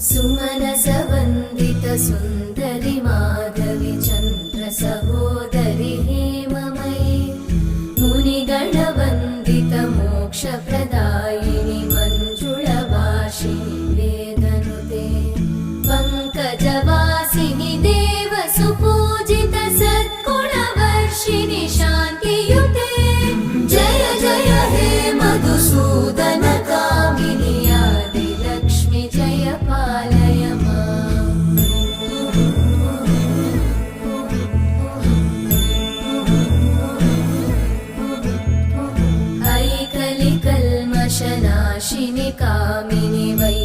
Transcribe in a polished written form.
सुमनसवन्दित सुन्दरि माधवि चन्द्र सहोदरि हेममयि मुनिगणवन्दित मोक्षप्रदायिनि मञ्जुळभाषिणि वेदनुते पङ्कजवासिनि देवसुपूजित सद्गुणवर्षिणि शान्तियुते जय जय हे मधुसूदन कामिनि आदिलक्ष्मि जय पालय माम्। ऐकलिकल्मषनाशिनि कामिनि वै